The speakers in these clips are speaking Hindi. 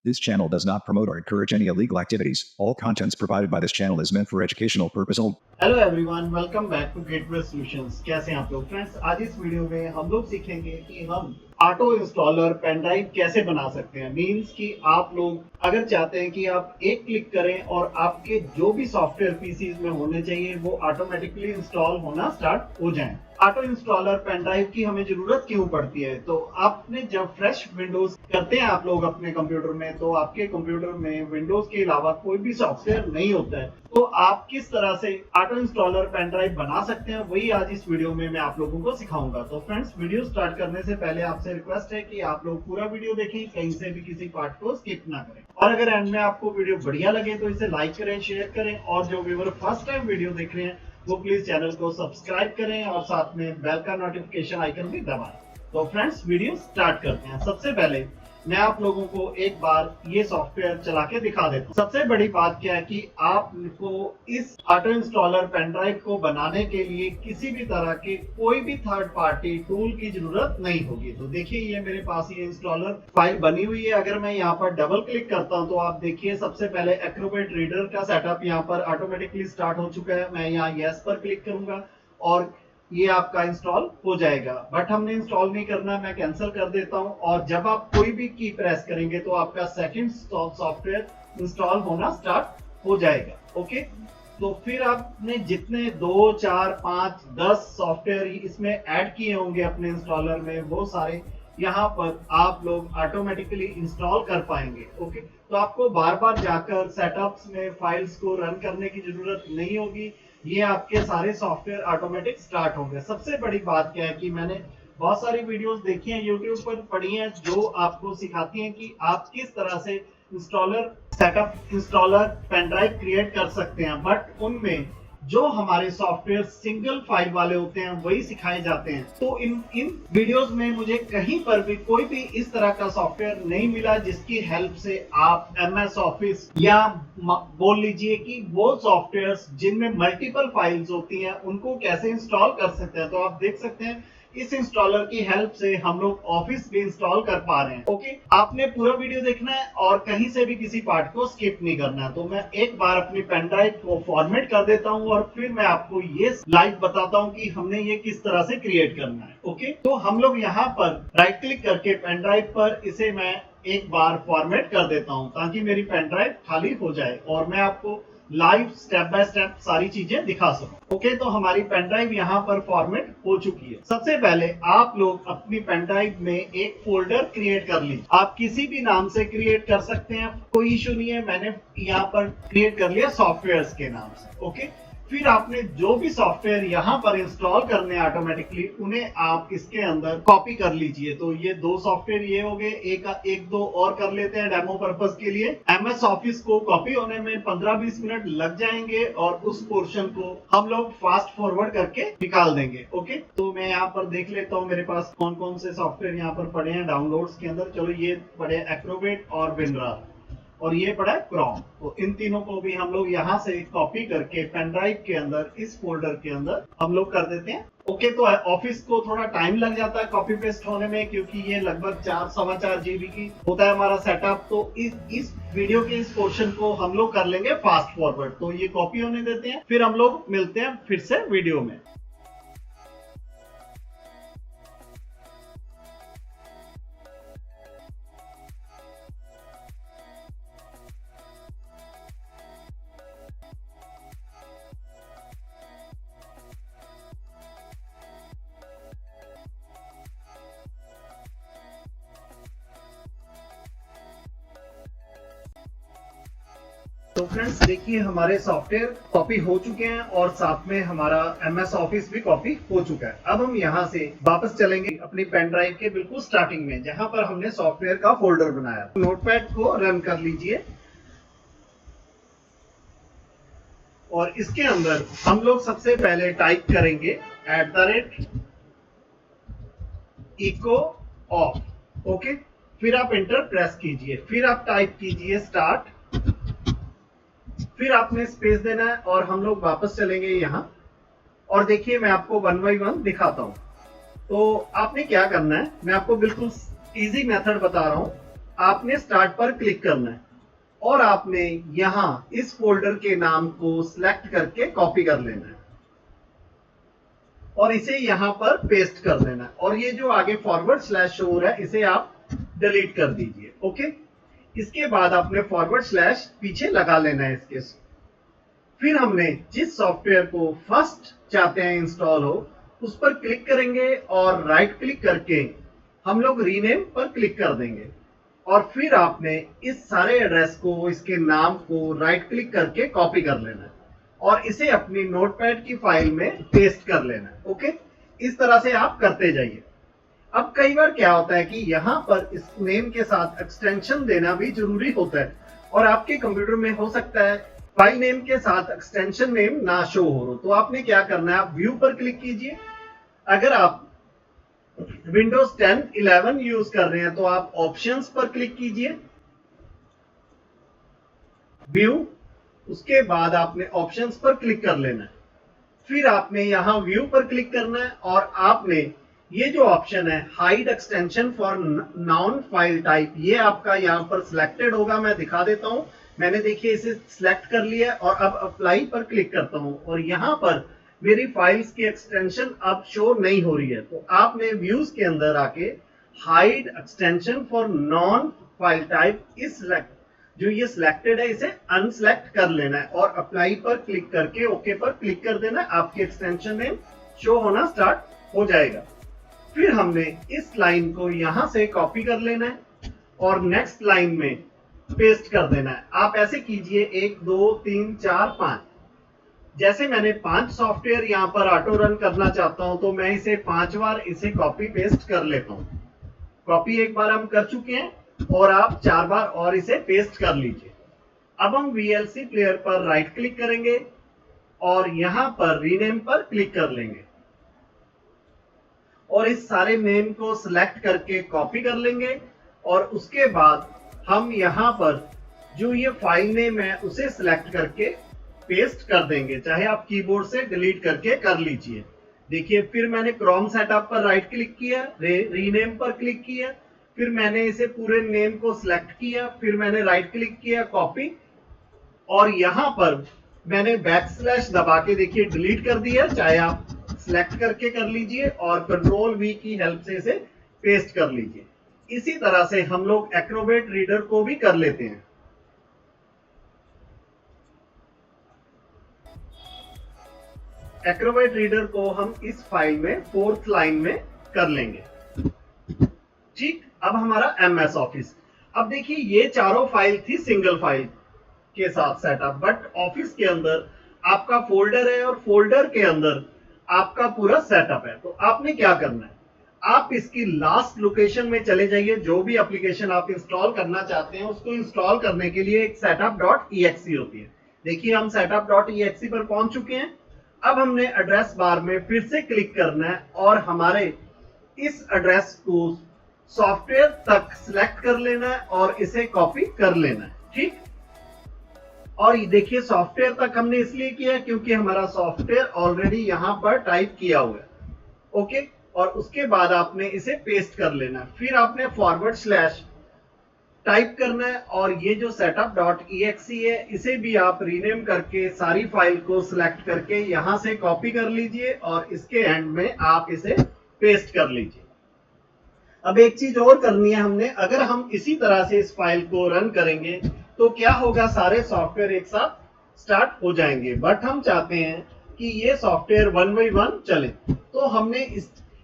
This channel does not promote or encourage any illegal activities. All contents provided by this channel is meant for educational purpose only. Hello everyone, welcome back to Gateway Solutions. कैसे हैं आप लोग फ्रेंड्स? आज इस वीडियो में हम लोग सीखेंगे कि हम ऑटो इंस्टॉलर पेन ड्राइव कैसे बना सकते हैं। मींस कि आप लोग अगर चाहते हैं कि आप एक क्लिक करें और आपके जो भी सॉफ्टवेयर पीसीज में होने चाहिए वो ऑटोमेटिकली इंस्टॉल होना स्टार्ट हो जाएं। ऑटो इंस्टॉलर पेन ड्राइव की हमें जरूरत क्यों पड़ती है? तो आपने जब फ्रेश विंडोज करते हैं आप लोग अपने कंप्यूटर में, तो आपके कंप्यूटर में विंडोज के अलावा कोई भी सॉफ्टवेयर नहीं होता है। तो आप किस तरह से ऑटो इंस्टॉलर पेन ड्राइव बना सकते हैं, वही आज इस वीडियो में मैं आप लोगों को सिखाऊंगा। तो फ्रेंड्स, वीडियो स्टार्ट करने से पहले आपसे रिक्वेस्ट है कि आप लोग पूरा वीडियो देखें, कहीं से भी किसी पार्ट को स्किप ना करें। और अगर एंड में आपको वीडियो बढ़िया लगे तो इसे लाइक करें, शेयर करें, और जो व्यूअर फर्स्ट टाइम वीडियो देख रहे हैं वो प्लीज चैनल को सब्सक्राइब करें और साथ में बेल का नोटिफिकेशन आइकन भी दबाएं। तो फ्रेंड्स, वीडियो स्टार्ट करते हैं। सबसे पहले मैं आप लोगों को एक बार ये सॉफ्टवेयर चला के दिखा देता हूँ। सबसे बड़ी बात क्या है कि आपको इस ऑटो इंस्टॉलर पेन ड्राइव को बनाने के लिए किसी भी तरह के कोई भी थर्ड पार्टी टूल की जरूरत नहीं होगी। तो देखिए, ये मेरे पास ये इंस्टॉलर फाइल बनी हुई है। अगर मैं यहाँ पर डबल क्लिक करता हूँ तो आप देखिए, सबसे पहले एक्रोबेट रीडर का सेटअप यहाँ पर ऑटोमेटिकली स्टार्ट हो चुका है। मैं यहाँ यस पर क्लिक करूंगा और ये आपका इंस्टॉल हो जाएगा। बट हमने इंस्टॉल नहीं करना, मैं कैंसिल कर देता हूं। और जब आप कोई भी की प्रेस करेंगे तो आपका सेकंड सॉफ्टवेयर इंस्टॉल होना स्टार्ट हो जाएगा। ओके, तो फिर आपने जितने 2, 4, 5, 10 सॉफ्टवेयर इसमें ऐड किए होंगे अपने इंस्टॉलर में, वो सारे यहाँ पर आप लोग ऑटोमेटिकली इंस्टॉल कर पाएंगे। ओके, तो आपको बार बार जाकर सेटअप्स में फाइल्स को रन करने की जरूरत नहीं होगी। ये आपके सारे सॉफ्टवेयर ऑटोमेटिक स्टार्ट होंगे। सबसे बड़ी बात क्या है कि मैंने बहुत सारी वीडियोस देखी हैं, यूट्यूब पर पढ़ी हैं, जो आपको सिखाती हैं कि आप किस तरह से installer setup installer pen drive create कर सकते हैं। बट उनमें जो हमारे सॉफ्टवेयर सिंगल फाइल वाले होते हैं वही सिखाए जाते हैं। तो इन वीडियोस में मुझे कहीं पर भी कोई भी इस तरह का सॉफ्टवेयर नहीं मिला जिसकी हेल्प से आप MS ऑफिस या बोल लीजिए कि वो सॉफ्टवेयर्स जिनमें मल्टीपल फाइल्स होती हैं उनको कैसे इंस्टॉल कर सकते हैं। तो आप देख सकते हैं इस इंस्टॉलर की हेल्प से हम लोग ऑफिस भी इंस्टॉल कर पा रहे हैं। ओके, आपने पूरा वीडियो देखना है और कहीं से भी किसी पार्ट को स्किप नहीं करना है। तो मैं एक बार अपनी पेन ड्राइव को फॉर्मेट कर देता हूं और फिर मैं आपको ये लाइव बताता हूं कि हमने ये किस तरह से क्रिएट करना है। ओके, तो हम लोग यहाँ पर राइट क्लिक करके पेन ड्राइव पर इसे मैं एक बार फॉर्मेट कर देता हूं ताकि मेरी पेन ड्राइव खाली हो जाए और मैं आपको लाइव स्टेप बाय स्टेप सारी चीजें दिखा सकूं। ओके, तो हमारी पेन ड्राइव यहाँ पर फॉर्मेट हो चुकी है। सबसे पहले आप लोग अपनी पेन ड्राइव में एक फोल्डर क्रिएट कर लीजिए। आप किसी भी नाम से क्रिएट कर सकते हैं, कोई इशू नहीं है। मैंने यहाँ पर क्रिएट कर लिया सॉफ्टवेयर के नाम से। ओके, फिर आपने जो भी सॉफ्टवेयर यहाँ पर इंस्टॉल करने ऑटोमेटिकली, उन्हें आप इसके अंदर कॉपी कर लीजिए। तो ये 2 सॉफ्टवेयर ये हो गए, एक दो और कर लेते हैं डेमो पर्पस के लिए। MS ऑफिस को कॉपी होने में 15-20 मिनट लग जाएंगे और उस पोर्शन को हम लोग फास्ट फॉरवर्ड करके निकाल देंगे। ओके, तो मैं यहाँ पर देख लेता हूँ मेरे पास कौन कौन से सॉफ्टवेयर यहाँ पर पड़े हैं डाउनलोड्स के अंदर। चलो, ये पड़े एक्रोबेट और विनरार और ये पड़ा है क्रोम। तो इन तीनों को भी हम लोग यहाँ से कॉपी करके पेन ड्राइव के अंदर इस फोल्डर के अंदर हम लोग कर देते हैं। ओके, तो ऑफिस को थोड़ा टाइम लग जाता है कॉपी पेस्ट होने में, क्योंकि ये लगभग 4-4.25 GB की होता है हमारा सेटअप। तो इस वीडियो के इस पोर्शन को हम लोग कर लेंगे फास्ट फॉरवर्ड। तो ये कॉपी होने देते हैं, फिर हम लोग मिलते हैं फिर से वीडियो में। तो फ्रेंड्स, देखिए हमारे सॉफ्टवेयर कॉपी हो चुके हैं और साथ में हमारा MS ऑफिस भी कॉपी हो चुका है। अब हम यहाँ से वापस चलेंगे अपनी पेन ड्राइव के बिल्कुल स्टार्टिंग में, जहां पर हमने सॉफ्टवेयर का फोल्डर बनाया। नोटपैड को रन कर लीजिए और इसके अंदर हम लोग सबसे पहले टाइप करेंगे @echo off। ओके, फिर आप एंटर प्रेस कीजिए, फिर आप टाइप कीजिए स्टार्ट, फिर आपने स्पेस देना है और हम लोग वापस चलेंगे यहाँ। और देखिए, मैं आपको 1 by 1 दिखाता हूँ। तो आपने क्या करना है, मैं आपको बिल्कुल इजी मेथड बता रहा हूँ। आपने स्टार्ट पर क्लिक करना है और आपने यहां इस फोल्डर के नाम को सिलेक्ट करके कॉपी कर लेना है और इसे यहां पर पेस्ट कर देना है और ये जो आगे फॉरवर्ड स्लैश शो हो रहा है इसे आप डिलीट कर दीजिए। ओके, इसके बाद आपने फॉरवर्ड स्लैश पीछे लगा लेना है इसके। फिर हमने जिस सॉफ्टवेयर को फर्स्ट चाहते हैं इंस्टॉल हो उस पर क्लिक करेंगे और राइट क्लिक करके हम लोग रीनेम पर क्लिक कर देंगे और फिर आपने इस सारे एड्रेस को, इसके नाम को राइट क्लिक करके कॉपी कर लेना है और इसे अपनी नोटपैड की फाइल में पेस्ट कर लेना है। ओके, इस तरह से आप करते जाइए। अब कई बार क्या होता है कि यहाँ पर इस नेम के साथ एक्सटेंशन देना भी जरूरी होता है और आपके कंप्यूटर में हो सकता है फाइल नेम के साथ एक्सटेंशन नेम ना शो हो। तो आपने क्या करना है, आप व्यू पर क्लिक कीजिए। अगर आप विंडोज 10, 11 यूज कर रहे हैं तो आप ऑप्शंस पर क्लिक कीजिए, व्यू, उसके बाद आपने ऑप्शंस पर क्लिक कर लेना है। फिर आपने यहां व्यू पर क्लिक करना है और आपने ये जो ऑप्शन है hide extension for non file type, ये आपका यहां पर सिलेक्टेड होगा। मैं दिखा देता हूं, मैंने देखिए इसे सिलेक्ट कर लिया और अब अप्लाई पर क्लिक करता हूं और यहां पर मेरी फाइल्स की एक्सटेंशन अब शो नहीं हो रही है। तो आपने व्यूज के अंदर आके hide extension for non file type इस जो ये सिलेक्टेड है इसे अनसिलेक्ट कर लेना है और अप्लाई पर क्लिक करके ओके पर क्लिक कर देना है। आपके एक्सटेंशन नेम शो होना स्टार्ट हो जाएगा। फिर हमने इस लाइन को यहां से कॉपी कर लेना है और नेक्स्ट लाइन में पेस्ट कर देना है। आप ऐसे कीजिए 1 2 3 4 5। जैसे मैंने 5 सॉफ्टवेयर यहां पर ऑटो रन करना चाहता हूं तो मैं इसे 5 बार इसे कॉपी पेस्ट कर लेता हूं। कॉपी एक बार हम कर चुके हैं और आप 4 बार और इसे पेस्ट कर लीजिए। अब हम VLC प्लेयर पर राइट क्लिक करेंगे और यहां पर रीनेम पर क्लिक कर लेंगे और इस सारे नेम को सिलेक्ट करके कॉपी कर लेंगे और उसके बाद हम यहां पर जो ये फाइल नेम है उसे सिलेक्ट करके पेस्ट कर देंगे, चाहे आप कीबोर्ड से डिलीट करके कर लीजिए। देखिए, फिर मैंने क्रोम सेटअप पर राइट क्लिक किया, रीनेम पर क्लिक किया, फिर मैंने इसे पूरे नेम को सिलेक्ट किया, फिर मैंने राइट क्लिक किया, कॉपी, और यहां पर मैंने बैकस्लैश दबा के देखिए डिलीट कर दिया। चाहे आप सिलेक्ट करके कर लीजिए और कंट्रोल V की हेल्प से इसे पेस्ट कर लीजिए। इसी तरह से हम लोग एक्रोबेट रीडर को भी कर लेते हैं। एक्रोबेट रीडर को हम इस फाइल में 4th लाइन में कर लेंगे। ठीक, अब हमारा MS ऑफिस। अब देखिए ये चारों फाइल थी सिंगल फाइल के साथ सेटअप, बट ऑफिस के अंदर आपका फोल्डर है और फोल्डर के अंदर आपका पूरा सेटअप है। तो आपने क्या करना है, आप इसकी लास्ट लोकेशन में चले जाइए। जो भी एप्लीकेशन आप इंस्टॉल करना चाहते हैं उसको इंस्टॉल करने के लिए एक setup.exe होती है। देखिए हम setup.exe पर पहुंच चुके हैं। अब हमने एड्रेस बार में फिर से क्लिक करना है और हमारे इस एड्रेस को सॉफ्टवेयर तक सिलेक्ट कर लेना है और इसे कॉपी कर लेना है। ठीक, और ये देखिए सॉफ्टवेयर तक हमने इसलिए किया क्योंकि हमारा सॉफ्टवेयर ऑलरेडी यहां पर टाइप किया हुआ है। ओके, और उसके बाद आपने इसे पेस्ट कर लेना है। फिर आपने फॉरवर्ड स्लैश टाइप करना है और ये जो setup.exe है इसे भी आप रीनेम करके सारी फाइल को सिलेक्ट करके यहां से कॉपी कर लीजिए और इसके एंड में आप इसे पेस्ट कर लीजिए। अब एक चीज और करनी है हमने, अगर हम इसी तरह से इस फाइल को रन करेंगे तो क्या होगा, सारे सॉफ्टवेयर एक साथ स्टार्ट हो जाएंगे। बट हम चाहते हैं कि ये सॉफ्टवेयर 1 by 1 चले, तो हमने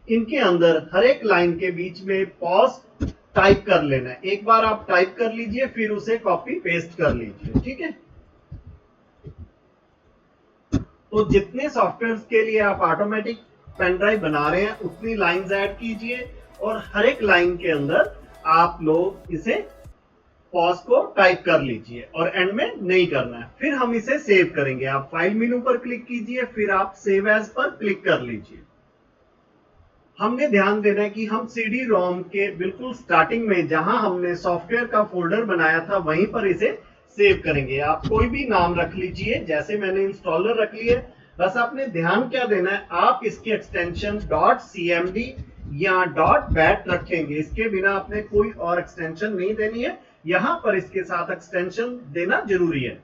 इनके अंदर हर एक लाइन के बीच में पॉज टाइप कर लेना है। एक बार आप टाइप कर लीजिए फिर उसे कॉपी पेस्ट कर लीजिए। ठीक है, तो जितने सॉफ्टवेयर के लिए आप ऑटोमेटिक पेन ड्राइव बना रहे हैं उतनी लाइंस ऐड कीजिए और हर एक लाइन के अंदर आप लोग इसे पॉज को टाइप कर लीजिए और एंड में नहीं करना है। फिर हम इसे सेव करेंगे। आप फाइल मेनू पर क्लिक कीजिए, फिर आप सेव एज पर क्लिक कर लीजिए। हमने ध्यान देना है कि हम CD-ROM के बिल्कुल स्टार्टिंग में जहां हमने सॉफ्टवेयर का फोल्डर बनाया था वहीं पर इसे सेव करेंगे। आप कोई भी नाम रख लीजिए, जैसे मैंने इंस्टॉलर रख लिया। बस आपने ध्यान क्या देना है, आप इसकी एक्सटेंशन .cmd यहाँ डॉट बैट रखेंगे, इसके बिना आपने कोई और एक्सटेंशन नहीं देनी है, यहाँ पर इसके साथ एक्सटेंशन देना जरूरी है।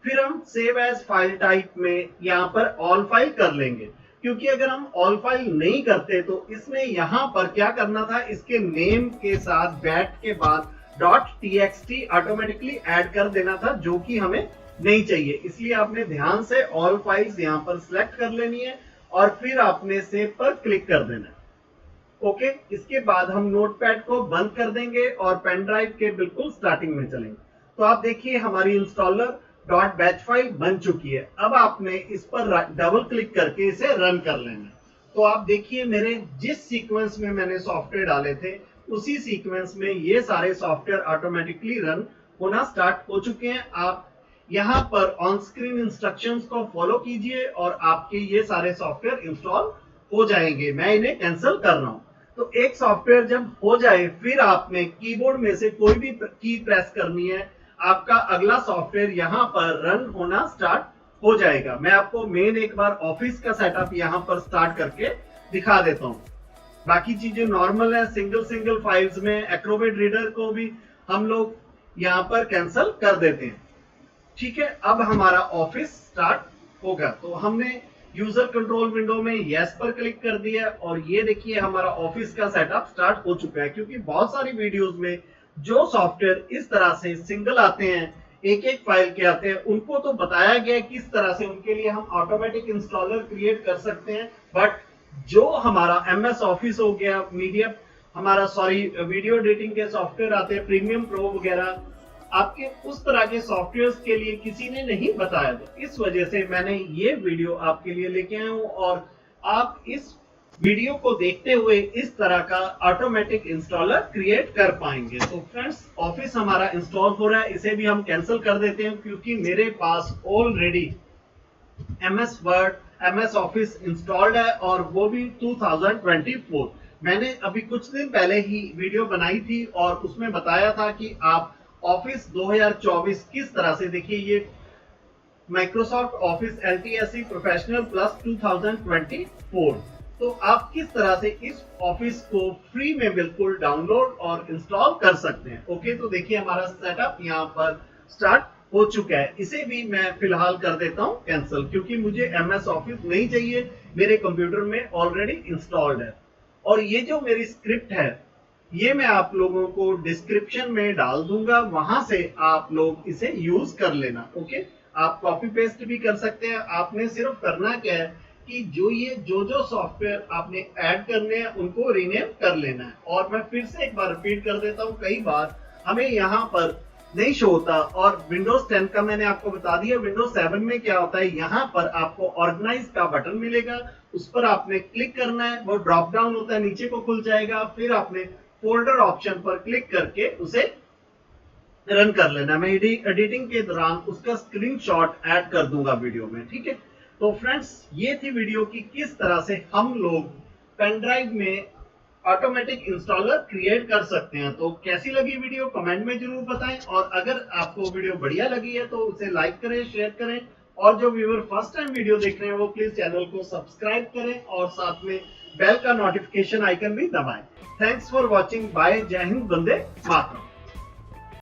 फिर हम सेव एज फाइल टाइप में यहाँ पर ऑल फाइल कर लेंगे, क्योंकि अगर हम ऑल फाइल नहीं करते तो इसने यहाँ पर क्या करना था, इसके नेम के साथ बैट के बाद .txt ऑटोमेटिकली ऐड कर देना था, जो कि हमें नहीं चाहिए। इसलिए आपने ध्यान से ऑल फाइल्स यहाँ पर सिलेक्ट कर लेनी है और फिर आपने सेव पर क्लिक कर देना है। ओके, इसके बाद हम नोटपैड को बंद कर देंगे और पेन ड्राइव के बिल्कुल स्टार्टिंग में चलेंगे। तो आप देखिए हमारी इंस्टॉलर डॉट बैच फाइल बन चुकी है। अब आपने इस पर डबल क्लिक करके इसे रन कर लेना। तो आप देखिए मेरे जिस सीक्वेंस में मैंने सॉफ्टवेयर डाले थे उसी सीक्वेंस में ये सारे सॉफ्टवेयर ऑटोमेटिकली रन होना स्टार्ट हो चुके हैं। आप यहाँ पर ऑन स्क्रीन इंस्ट्रक्शंस को फॉलो कीजिए और आपके ये सारे सॉफ्टवेयर इंस्टॉल हो जाएंगे। मैं इन्हें कैंसिल कर रहा हूँ। तो एक सॉफ्टवेयर जब हो जाए फिर आपने कीबोर्ड में से कोई भी की प्रेस करनी है, आपका अगला सॉफ्टवेयर यहाँ पर रन होना स्टार्ट हो जाएगा। मैं आपको मेन एक बार ऑफिस का सेटअप यहाँ पर स्टार्ट करके दिखा देता हूँ। बाकी चीजें नॉर्मल है, सिंगल फाइल्स में एक्रोबेट रीडर को भी हम लोग यहाँ पर कैंसिल कर देते हैं। ठीक है, अब हमारा ऑफिस स्टार्ट होगा। तो हमने यूजर कंट्रोल विंडो में यस पर क्लिक कर दिया और ये देखिए हमारा ऑफिस का सेटअप स्टार्ट हो चुका है। क्योंकि बहुत सारी वीडियोस में जो सॉफ्टवेयर इस तरह से सिंगल आते हैं, एक एक फाइल के आते हैं, उनको तो बताया गया है किस तरह से उनके लिए हम ऑटोमेटिक इंस्टॉलर क्रिएट कर सकते हैं। बट जो हमारा MS ऑफिस हो गया, मीडिया हमारा वीडियो एडिटिंग के सॉफ्टवेयर आते हैं, प्रीमियम प्रो वगैरह, आपके उस तरह के सॉफ्टवेयर्स के लिए किसी ने नहीं बताया। तो इस वजह से मैंने ये वीडियो आपके लिए लेके आया हूँ और आप इस वीडियो को देखते हुए इस तरह का ऑटोमेटिक इंस्टॉलर क्रिएट कर पाएंगे। तो फ्रेंड्स, ऑफिस हमारा इंस्टॉल हो रहा है, इसे भी हम कैंसिल कर देते हैं क्योंकि मेरे पास already MS word, MS office installed है और वो भी 2024। मैंने अभी कुछ दिन पहले ही वीडियो बनाई थी और उसमें बताया था कि आप ऑफिस 2024 किस तरह से, देखिए ये Microsoft office LTSC professional plus 2024, तो आप किस तरह से इस ऑफिस को फ्री में बिल्कुल डाउनलोड और इंस्टॉल कर सकते हैं। ओके, तो देखिए हमारा सेटअप यहाँ पर स्टार्ट हो चुका है। इसे भी मैं फिलहाल कर देता हूँ कैंसिल, क्योंकि मुझे MS ऑफिस नहीं चाहिए, मेरे कंप्यूटर में ऑलरेडी इंस्टॉल्ड है। और ये जो मेरी स्क्रिप्ट है ये मैं आप लोगों को डिस्क्रिप्शन में डाल दूंगा, वहां से आप लोग इसे यूज कर लेना। ओके, आप कॉपी पेस्ट भी कर सकते हैं। आपने सिर्फ करना क्या है कि जो सॉफ्टवेयर आपने ऐड करने हैं उनको रीनेम कर लेना है। और मैं फिर से एक बार रिपीट कर देता हूँ, कई बार हमें यहाँ पर नहीं शो होता। और विंडोज 10 का मैंने आपको बता दिया। विंडोज 7 में क्या होता है, यहाँ पर आपको ऑर्गेनाइज का बटन मिलेगा, उस पर आपने क्लिक करना है, वो ड्रॉप डाउन होता है, नीचे को खुल जाएगा, फिर आपने फोल्डर ऑप्शन पर क्लिक करके उसे रन कर लेना। मैं एडिटिंग के दौरान उसका स्क्रीनशॉट ऐड कर दूंगा वीडियो में। ठीक है, तो फ्रेंड्स, ये थी वीडियो की किस तरह से हम लोग पेन ड्राइव में ऑटोमेटिक इंस्टॉलर क्रिएट कर सकते हैं। तो कैसी लगी वीडियो कमेंट में जरूर बताएं, और अगर आपको वीडियो बढ़िया लगी है तो उसे लाइक करें, शेयर करें, और जो व्यूअर फर्स्ट टाइम वीडियो देख रहे हैं वो प्लीज चैनल को सब्सक्राइब करें और साथ में बेल का नोटिफिकेशन आइकन भी दबाएं। Thanks for watching. बाय, जय हिंद, वंदे मातरम।